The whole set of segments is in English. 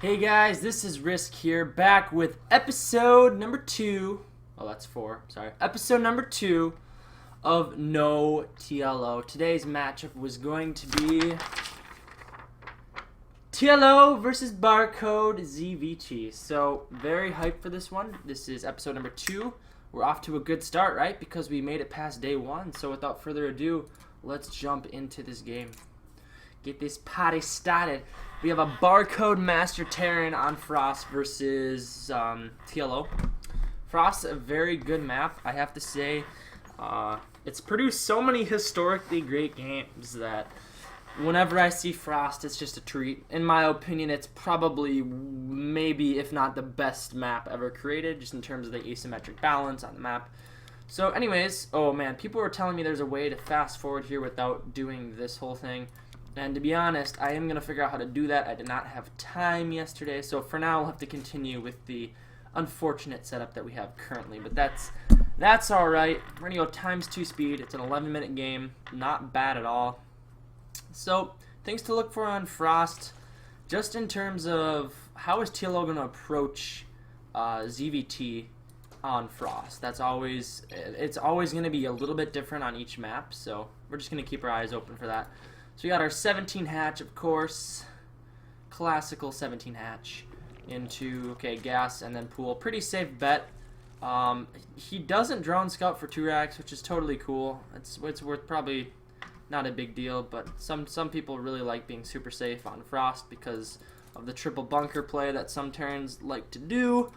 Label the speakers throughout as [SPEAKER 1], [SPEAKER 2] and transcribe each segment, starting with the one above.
[SPEAKER 1] Hey guys, this is Risk here, back with episode number 2. Oh, that's 4. Sorry. Episode number 2 of No TLO. Today's matchup was going to be TLO versus Barcode ZVT. So, very hyped for this one. This is episode number 2. We're off to a good start, right? Because we made it past day 1. So, without further ado, let's jump into this game. Get this party started. We have a Barcode Master Terran on Frost versus TLO. Frost, a very good map, I have to say. It's produced so many historically great games that whenever I see Frost, it's just a treat. In my opinion, it's probably, maybe, if not the best map ever created, just in terms of the asymmetric balance on the map. So anyways, oh man, people were telling me there's a way to fast forward here without doing this whole thing. And to be honest, I am going to figure out how to do that. I did not have time yesterday, so for now we'll have to continue with the unfortunate setup that we have currently. But that's alright. We're going to go times 2 speed. It's an 11-minute game. Not bad at all. So, things to look for on Frost, just in terms of how is TLO going to approach ZVT on Frost. It's always going to be a little bit different on each map, so we're just going to keep our eyes open for that. So we got our 17 hatch, of course, classical 17 hatch into, okay, gas and then pool. Pretty safe bet. He doesn't drone scout for 2 racks, which is totally cool. It's worth probably not a big deal, but some people really like being super safe on Frost because of the triple bunker play that some Terrans like to do.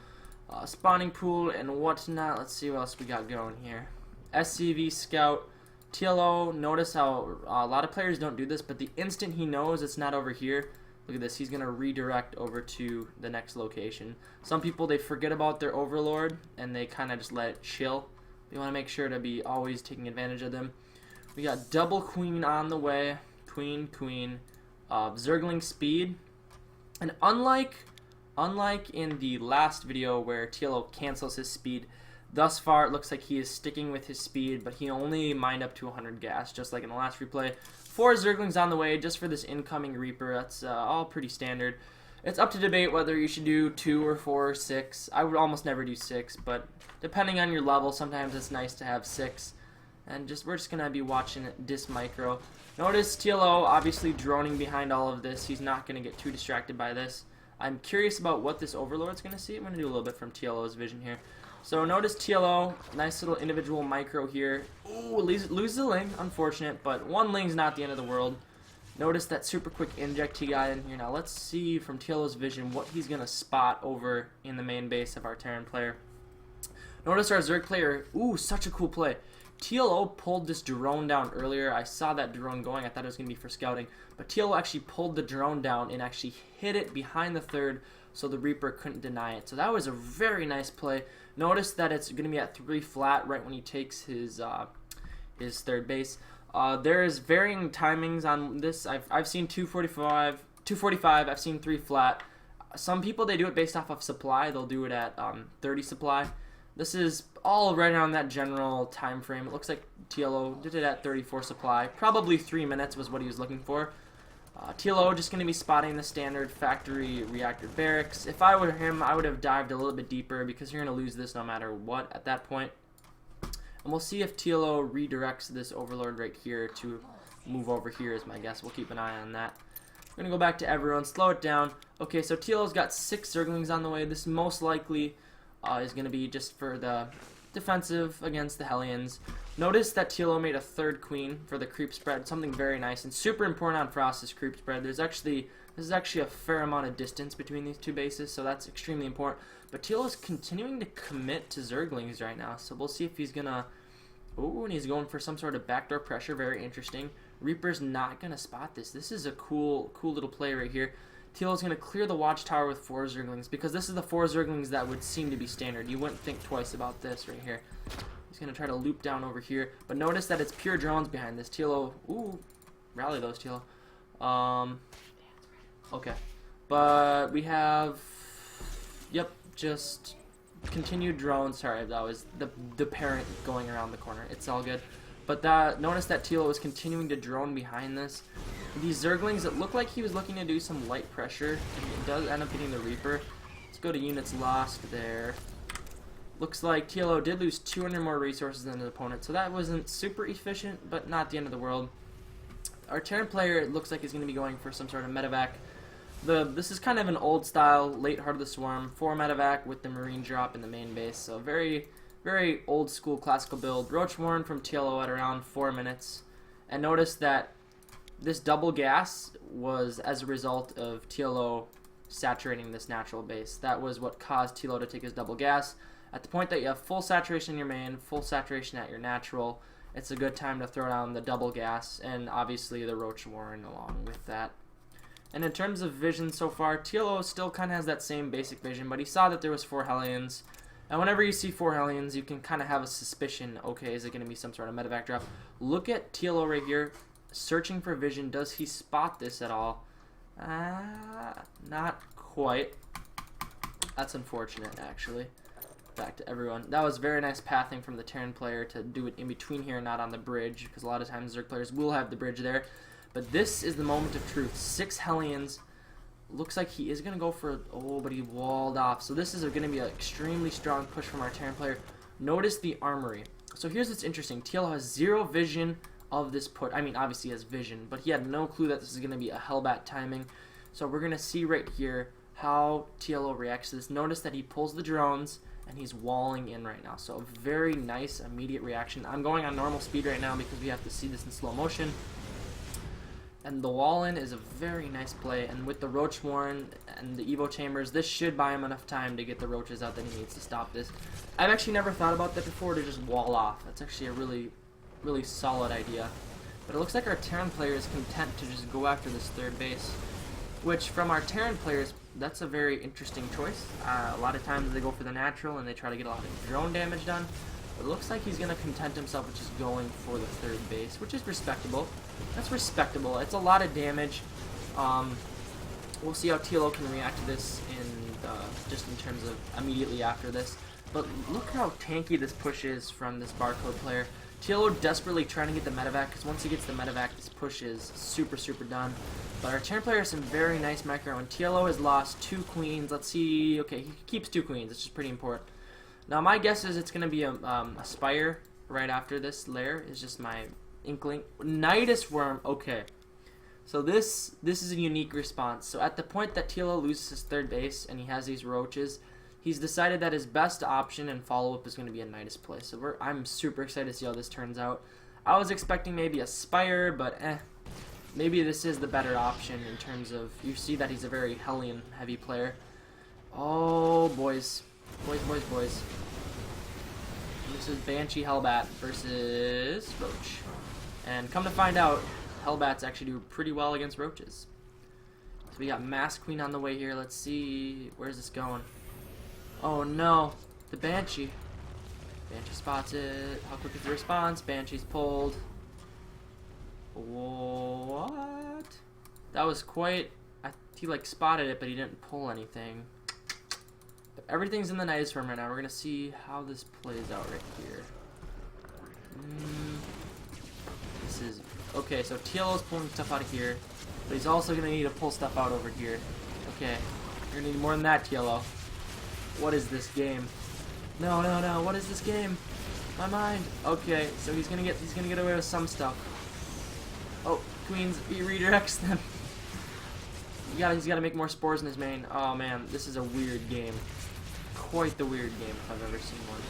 [SPEAKER 1] Spawning pool and whatnot. Let's see what else we got going here. SCV scout. TLO, notice how a lot of players don't do this, but the instant he knows it's not over here, look at this, he's going to redirect over to the next location. Some people, they forget about their overlord, and they kind of just let it chill. You want to make sure to be always taking advantage of them. We got double queen on the way. Queen. Zergling speed. And unlike in the last video where TLO cancels his speed, thus far, it looks like he is sticking with his speed, but he only mined up to 100 gas, just like in the last replay. 4 Zerglings on the way, just for this incoming Reaper. That's all pretty standard. It's up to debate whether you should do 2 or 4 or 6. I would almost never do 6, but depending on your level, sometimes it's nice to have 6. And we're just going to be watching Dis Micro. Notice TLO obviously droning behind all of this. He's not going to get too distracted by this. I'm curious about what this Overlord's going to see. I'm going to do a little bit from TLO's vision here. So notice TLO, nice little individual micro here. Ooh, loses a Ling, unfortunate, but 1 Ling's not the end of the world. Notice that super quick inject he got in here. Now let's see from TLO's vision what he's going to spot over in the main base of our Terran player. Notice our Zerg player, ooh, such a cool play. TLO pulled this drone down earlier. I saw that drone going. I thought it was going to be for scouting. But TLO actually pulled the drone down and actually hit it behind the third so the Reaper couldn't deny it. So that was a very nice play. Notice that it's going to be at 3 flat right when he takes his third base. There is varying timings on this. I've seen 245. I've seen 3 flat. Some people, they do it based off of supply. They'll do it at 30 supply. This is all right around that general time frame. It looks like TLO did it at 34 supply. Probably 3 minutes was what he was looking for. TLO just going to be spotting the standard factory reactor barracks. If I were him, I would have dived a little bit deeper because you're going to lose this no matter what at that point. And we'll see if TLO redirects this Overlord right here to move over here is my guess. We'll keep an eye on that. We're going to go back to everyone, slow it down. Okay, so TLO's got 6 Zerglings on the way. This most likely is going to be just for the defensive against the Hellions. Notice that TLO made a 3rd queen for the creep spread, something very nice and super important on Frost's creep spread. This is actually a fair amount of distance between these 2 bases, so that's extremely important. But TLO is continuing to commit to Zerglings right now, so we'll see if he's gonna. Oh, and he's going for some sort of backdoor pressure. Very interesting. Reaper's not gonna spot this. This is a cool little play right here. TLO's going to clear the watchtower with 4 Zerglings because this is the 4 Zerglings that would seem to be standard. You wouldn't think twice about this right here. He's going to try to loop down over here, but notice that it's pure drones behind this. TLO, ooh, rally those TLO. Okay, but we have, yep, just continued drones. Sorry, that was the parent going around the corner. It's all good. But notice that Tilo was continuing to drone behind this. These Zerglings, it looked like he was looking to do some light pressure, and it does end up getting the Reaper. Let's go to units lost there. Looks like Tilo did lose 200 more resources than his opponent, so that wasn't super efficient, but not the end of the world. Our Terran player, it looks like he's going to be going for some sort of medevac. This is kind of an old style, late Heart of the Swarm, 4 medevac with the Marine drop in the main base, so very, very old school classical build. Roach Warren from Tilo at around 4 minutes, and notice that this double gas was as a result of Tilo saturating this natural base. That was what caused Tilo to take his double gas. At the point that you have full saturation in your main, full saturation at your natural, it's a good time to throw down the double gas, and obviously the Roach Warren along with that. And in terms of vision so far, Tilo still kind of has that same basic vision, but he saw that there was 4 Hellions. And whenever you see 4 Hellions, you can kind of have a suspicion, okay, is it going to be some sort of medevac drop? Look at Tilo right here, searching for vision. Does he spot this at all? Not quite. That's unfortunate, actually. Back to everyone. That was very nice pathing from the Terran player to do it in between here, not on the bridge, because a lot of times Zerg players will have the bridge there. But this is the moment of truth. 6 Hellions. Looks like he is going to go for... Oh, but he walled off. So this is going to be an extremely strong push from our Terran player. Notice the armory. So here's what's interesting. Tilo has 0 vision of this put. I mean, obviously he has vision, but he had no clue that this is going to be a Hellbat timing. So we're going to see right here how Tilo reacts to this. Notice that he pulls the drones, and he's walling in right now. So a very nice immediate reaction. I'm going on normal speed right now because we have to see this in slow motion. And the wall in is a very nice play, and with the Roach Warren and the Evo Chambers, this should buy him enough time to get the roaches out that he needs to stop this. I've actually never thought about that before, to just wall off. That's actually a really, really solid idea. But it looks like our Terran player is content to just go after this 3rd base, which from our Terran players, that's a very interesting choice. A lot of times they go for the natural and they try to get a lot of drone damage done. It looks like he's going to content himself with just going for the 3rd base, which is respectable. That's respectable. It's a lot of damage. We'll see how Tilo can react to this just in terms of immediately after this. But look how tanky this push is from this Barcode player. Tilo desperately trying to get the medevac, because once he gets the medevac, this push is super, super done. But our Terran player has some very nice micro, and Tilo has lost 2 queens. Let's see. Okay, he keeps 2 queens. It's just pretty important. Now, my guess is it's going to be a Spire right after this lair, is just my inkling. Nidus Worm, okay. So this is a unique response. So at the point that Tilo loses his 3rd base and he has these roaches, he's decided that his best option and follow-up is going to be a Nidus play. So I'm super excited to see how this turns out. I was expecting maybe a Spire, but maybe this is the better option in terms of, you see that he's a very Hellion-heavy player. Oh, boys. Boys. This is Banshee Hellbat versus Roach. And come to find out, Hellbats actually do pretty well against Roaches. So we got Mass Queen on the way here. Let's see, where's this going? Oh no, the Banshee. Banshee spots it. How quick is the response? Banshee's pulled. What? That was quite... He like spotted it, but he didn't pull anything. But everything's in the Nidus Worm right now. We're gonna see how this plays out right here. This is okay. So Tilo's pulling stuff out of here, but he's also gonna need to pull stuff out over here. Okay, you're gonna need more than that, Tilo. What is this game? No. What is this game? My mind. Okay, so he's gonna get away with some stuff. Oh, Queens, he redirects them. He's gotta make more spores in his main. Oh man, this is a weird game. Quite the weird game if I've ever seen one.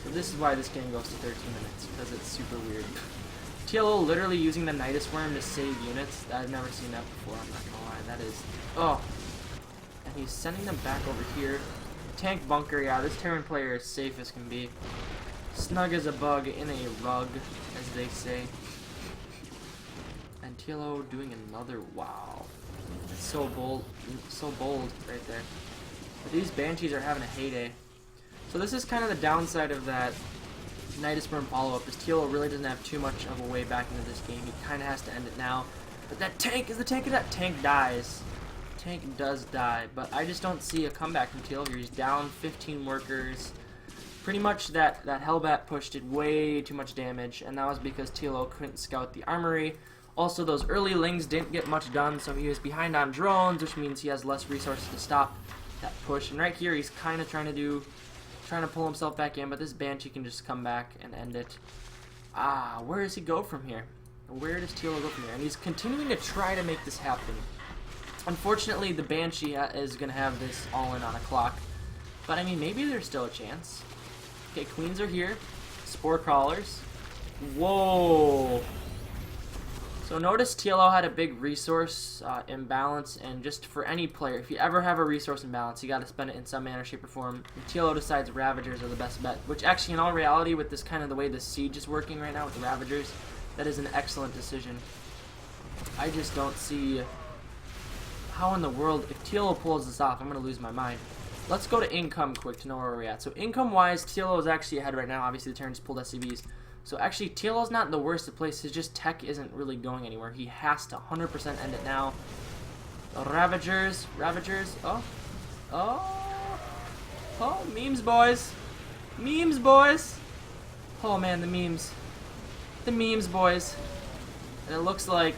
[SPEAKER 1] So this is why this game goes to 13 minutes, because it's super weird. Tilo literally using the Nidus Worm to save units. I've never seen that before, I'm not gonna lie. That is... Oh. And he's sending them back over here. Tank bunker, yeah, this Terran player is safe as can be. Snug as a bug in a rug, as they say. And Tilo doing another... Wow. It's so bold right there. But these Banshees are having a heyday. So this is kind of the downside of that Nidus Worm follow-up, is Tilo really doesn't have too much of a way back into this game. He kind of has to end it now. But that tank, is the tank of that tank dies. Tank does die, but I just don't see a comeback from Tilo here. He's down 15 workers. Pretty much that Hellbat push did way too much damage, and that was because TLO couldn't scout the armory. Also, those early lings didn't get much done, so he was behind on drones, which means he has less resources to stop that push. And right here, he's kind of trying to pull himself back in, but this Banshee can just come back and end it. Where does he go from here? Where does TLO go from here? And he's continuing to try to make this happen. Unfortunately, the Banshee is going to have this all in on a clock. But, I mean, maybe there's still a chance. Okay, Queens are here. Spore Crawlers. Whoa! So notice TLO had a big resource imbalance, and just for any player, if you ever have a resource imbalance, you got to spend it in some manner, shape, or form. And TLO decides Ravagers are the best bet, which actually in all reality, with this kind of the way the Siege is working right now with the Ravagers, that is an excellent decision. I just don't see how in the world, if TLO pulls this off, I'm going to lose my mind. Let's go to income quick to know where we're at. So income-wise, TLO is actually ahead right now. Obviously, the Terrans pulled SCVs. So actually, TLO's not in the worst of places. Just tech isn't really going anywhere. He has to 100% end it now. Ravagers. Oh, memes, boys. Memes, boys. Oh, man, the memes. The memes, boys. And it looks like...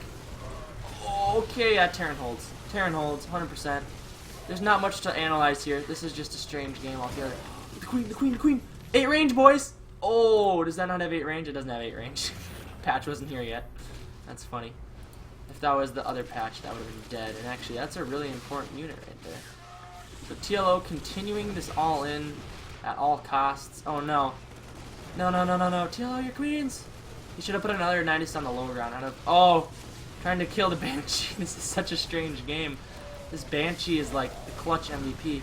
[SPEAKER 1] Okay, yeah, Terran holds. Terran holds, 100%. There's not much to analyze here. This is just a strange game altogether. The queen. 8 range, boys. Oh, does that not have 8 range? It doesn't have 8 range. Patch wasn't here yet. That's funny. If that was the other patch, that would have been dead. And actually, that's a really important unit right there. So TLO continuing this all in at all costs. Oh no. No. TLO, your queens. You should have put another Nidus on the low ground. Trying to kill the Banshee. This is such a strange game. This Banshee is like the clutch MVP. It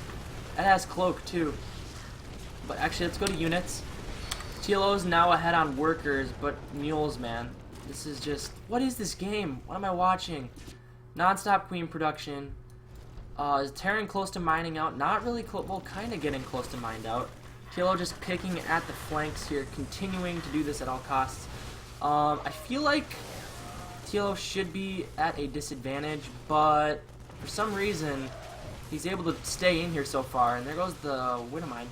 [SPEAKER 1] has Cloak too. But actually, let's go to units. TLO is now ahead on workers, but mules, man. This is just... What is this game? What am I watching? Non-stop queen production. Is Terran close to mining out? Not really close. Well, kind of getting close to mined out. TLO just picking at the flanks here, continuing to do this at all costs. I feel like TLO should be at a disadvantage, but for some reason, he's able to stay in here so far. And there goes the Widowmine.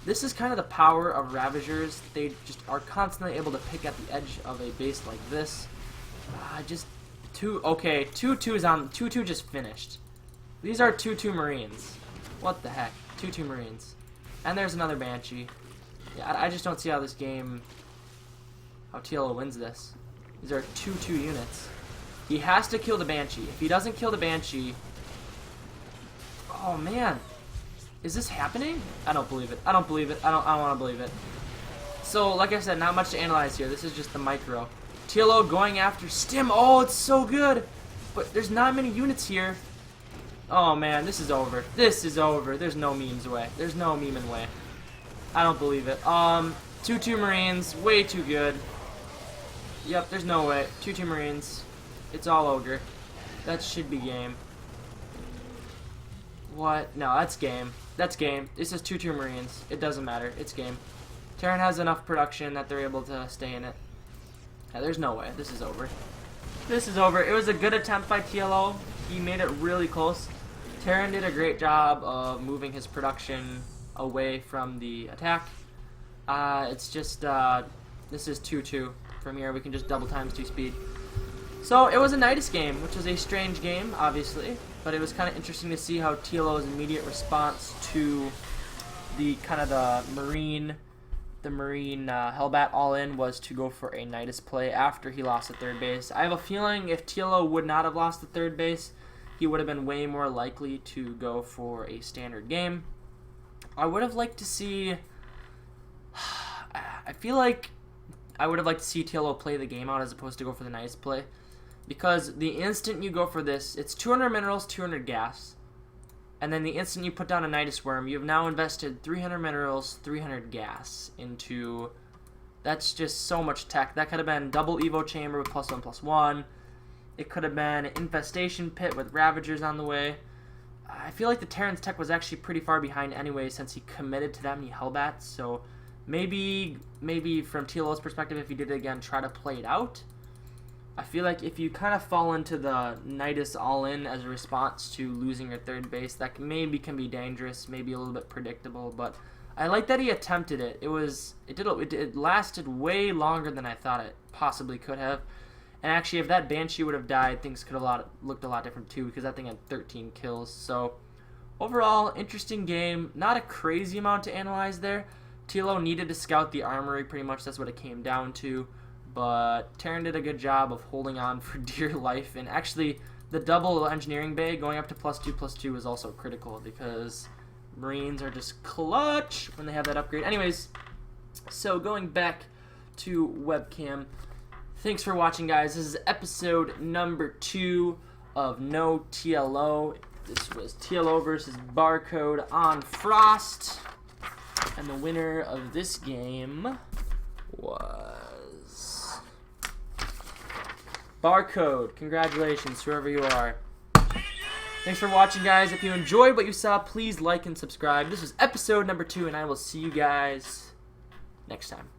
[SPEAKER 1] This is kind of the power of Ravagers. They just are constantly able to pick at the edge of a base like this. Okay, 2-2 is on. 2-2 just finished. These are 2-2 Marines. What the heck? 2-2 Marines. And there's another Banshee. Yeah, I just don't see how this game, how TLO wins this. These are 2-2 units. He has to kill the Banshee. If he doesn't kill the Banshee, oh man. Is this happening? I don't believe it. I don't want to believe it. So, like I said, not much to analyze here. This is just the micro. TLO going after Stim. Oh, it's so good. But there's not many units here. Oh, man, this is over. This is over. There's no memes way. There's no memeing way. I don't believe it. 2-2 Marines. Way too good. Yep, there's no way. 2-2 Marines. It's all ogre. That should be game. What? No, that's game. That's game. This is 2-2 Marines. It doesn't matter. It's game. Terran has enough production that they're able to stay in it. Yeah, there's no way. This is over. This is over. It was a good attempt by TLO. He made it really close. Terran did a great job of moving his production away from the attack. It's just, this is 2-2. From here, we can just double times 2 speed. So, it was a Nidus game, which was a strange game, obviously. But it was kind of interesting to see how TLO's immediate response to the kind of the Marine Hellbat all-in was to go for a Nidus play after he lost the third base. I have a feeling if TLO would not have lost the third base, he would have been way more likely to go for a standard game. I would have liked to see... I feel like I would have liked to see TLO play the game out as opposed to go for the Nidus play. Because the instant you go for this, it's 200 minerals, 200 gas. And then the instant you put down a Nidus Worm, you've now invested 300 minerals, 300 gas into... That's just so much tech. That could have been double Evo Chamber with +1/+1. It could have been an Infestation Pit with Ravagers on the way. I feel like the Terran's tech was actually pretty far behind anyway since he committed to that many Hellbats. So maybe from TLO's perspective, if he did it again, try to play it out. I feel like if you kind of fall into the Nidus all-in as a response to losing your third base, that maybe can be dangerous, maybe a little bit predictable, but I like that he attempted it. It lasted way longer than I thought it possibly could have. And actually, if that Banshee would have died, things could have looked a lot different too, because that thing had 13 kills. So overall, interesting game. Not a crazy amount to analyze there. TLO needed to scout the armory, pretty much. That's what it came down to. But Terran did a good job of holding on for dear life. And actually, the double engineering bay going up to +2/+2 is also critical, because Marines are just clutch when they have that upgrade. Anyways, so going back to webcam, thanks for watching, guys. This is episode number 2 of No TLO. This was TLO versus Barcode on Frost. And the winner of this game was Barcode. Congratulations, whoever you are. Thanks for watching, guys. If you enjoyed what you saw, please like and subscribe. This was episode number 2, and I will see you guys next time.